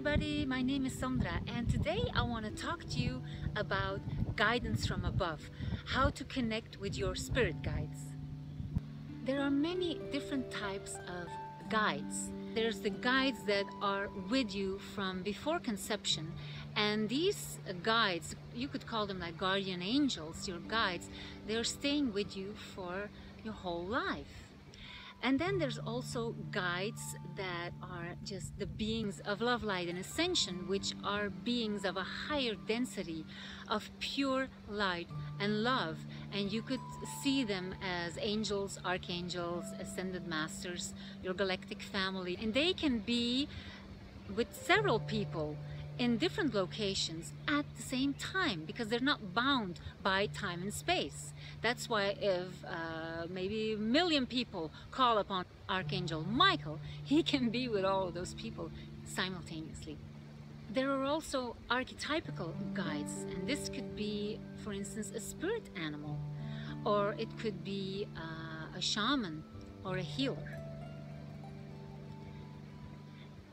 everybody, my name is Sandra and today I want to talk to you about guidance from above, how to connect with your spirit guides. There are many different types of guides. There's the guides that are with you from before conception, and these guides, you could call them like guardian angels, your guides, they're staying with you for your whole life. And then there's also guides that are just the beings of love, light, and ascension, which are beings of a higher density of pure light and love. And you could see them as angels, archangels, ascended masters, your galactic family. And they can be with several people in different locations at the same time, because they're not bound by time and space. That's why if maybe 1 million people call upon Archangel Michael, he can be with all of those people simultaneously. There are also archetypical guides, and this could be, for instance, a spirit animal, or it could be a shaman or a healer.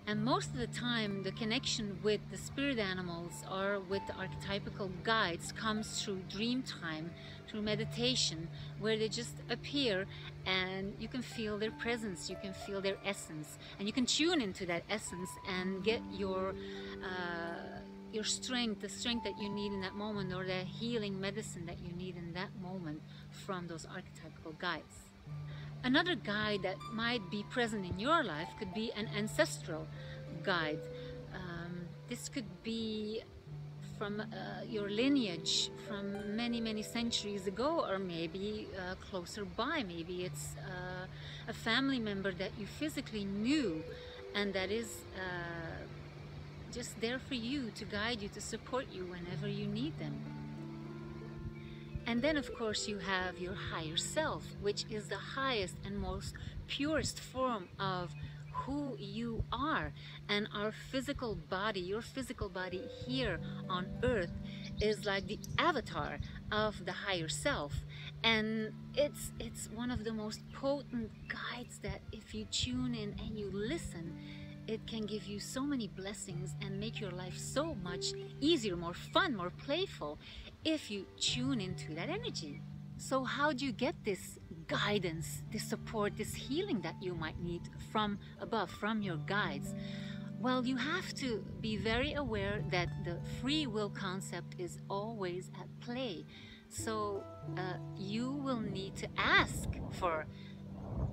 And most of the time, the connection with the spirit animals or with the archetypical guides comes through dream time, through meditation, where they just appear and you can feel their presence, you can feel their essence, and you can tune into that essence and get your strength, the strength that you need in that moment, or the healing medicine that you need in that moment from those archetypical guides. Another guide that might be present in your life could be an ancestral guide. This could be from your lineage from many centuries ago, or maybe closer by. Maybe it's a family member that you physically knew and that is just there for you, to guide you, to support you whenever you need them. And then, of course, you have your higher self, which is the highest and most purest form of who you are. And our physical body, your physical body here on earth, is like the avatar of the higher self. And it's one of the most potent guides that if you tune in and you listen, it can give you so many blessings and make your life so much easier, more fun, more playful, if you tune into that energy. So how do you get this guidance, this support, this healing that you might need from above, from your guides? Well, you have to be very aware that the free will concept is always at play. So you will need to ask for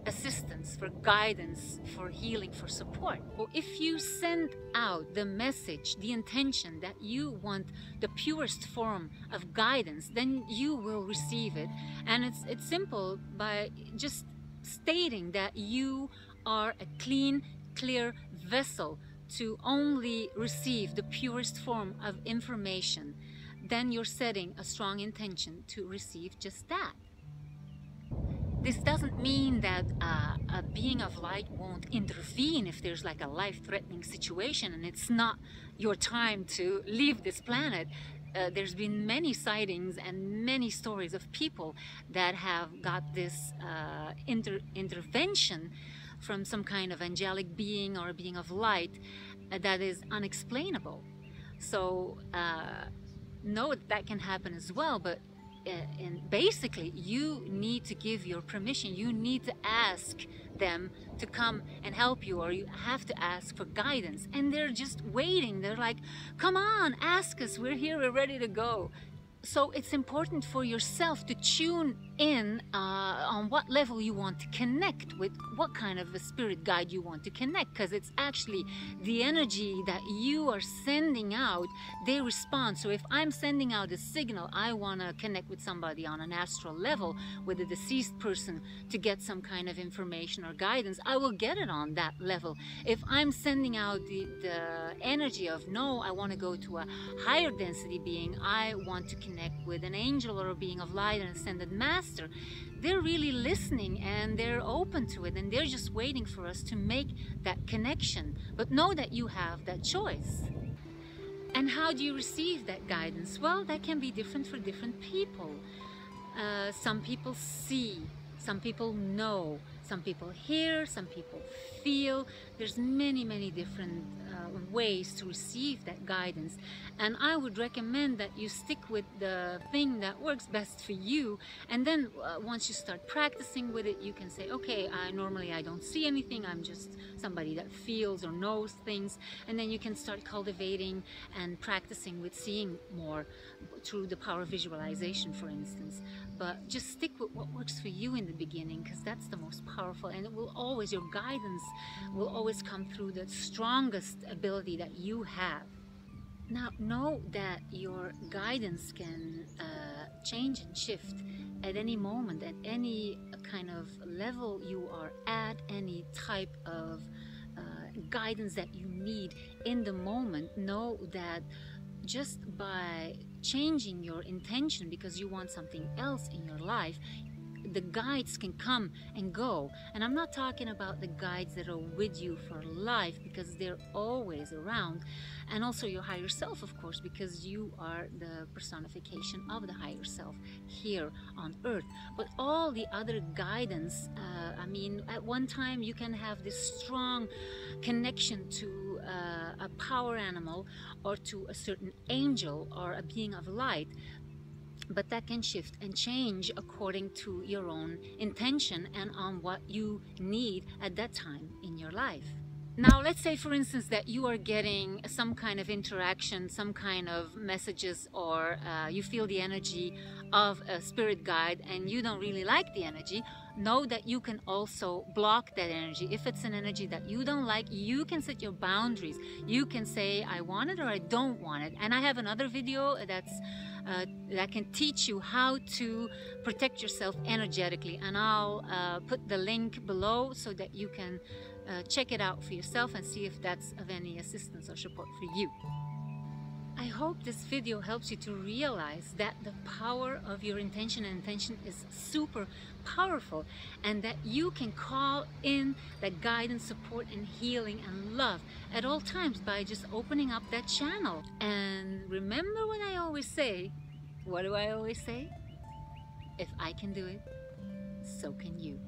assistance, for guidance, for healing, for support. Or if you send out the message, the intention that you want the purest form of guidance, then you will receive it. And it's simple, by just stating that you are a clean, clear vessel to only receive the purest form of information. Then you're setting a strong intention to receive just that. This doesn't mean that a being of light won't intervene if there's like a life-threatening situation and it's not your time to leave this planet. There's been many sightings and many stories of people that have got this intervention from some kind of angelic being or a being of light that is unexplainable. So know that can happen as well, but and basically you need to give your permission. You need to ask them to come and help you, or you have to ask for guidance, and they're just waiting. They're like, come on, ask us, we're here, we're ready to go. So it's important for yourself to tune in on what level you want to connect with, what kind of a spirit guide you want to connect, because it's actually the energy that you are sending out, they respond. So if I'm sending out a signal, I want to connect with somebody on an astral level, with a deceased person, to get some kind of information or guidance, I will get it on that level. If I'm sending out the energy of, no, I want to go to a higher density being, I want to connect with an angel or a being of light, an ascended master, they're really listening and they're open to it, and they're just waiting for us to make that connection. But know that you have that choice. And how do you receive that guidance? Well, that can be different for different people. Some people see, some people know, Some people hear, some people feel. There's many different ways to receive that guidance, and I would recommend that you stick with the thing that works best for you. And then once you start practicing with it, you can say, okay, normally I don't see anything, I'm just somebody that feels or knows things. And then you can start cultivating and practicing with seeing more through the power of visualization, for instance. But just stick with what works for you in the beginning, because that's the most powerful, and it will always, your guidance will always come through the strongest ability that you have. Now, know that your guidance can change and shift at any moment, at any kind of level you are at, any type of guidance that you need in the moment. Know that just by changing your intention because you want something else in your life, the guides can come and go. And I'm not talking about the guides that are with you for life, because they're always around, and also your higher self, of course, because you are the personification of the higher self here on earth. But all the other guidance, I mean, at one time you can have this strong connection to a power animal or to a certain angel or a being of light, but that can shift and change according to your own intention and on what you need at that time in your life. Now, let's say, for instance, that you are getting some kind of interaction, some kind of messages, or you feel the energy of a spirit guide and you don't really like the energy. Know that you can also block that energy. If it's an energy that you don't like, you can set your boundaries. You can say, I want it or I don't want it. And I have another video that can teach you how to protect yourself energetically, and I'll put the link below so that you can check it out for yourself and see if that's of any assistance or support for you. I hope this video helps you to realize that the power of your intention and intention is super powerful, and that you can call in that guidance, support, and healing and love at all times by just opening up that channel. And remember what I always say. What do I always say? If I can do it, so can you.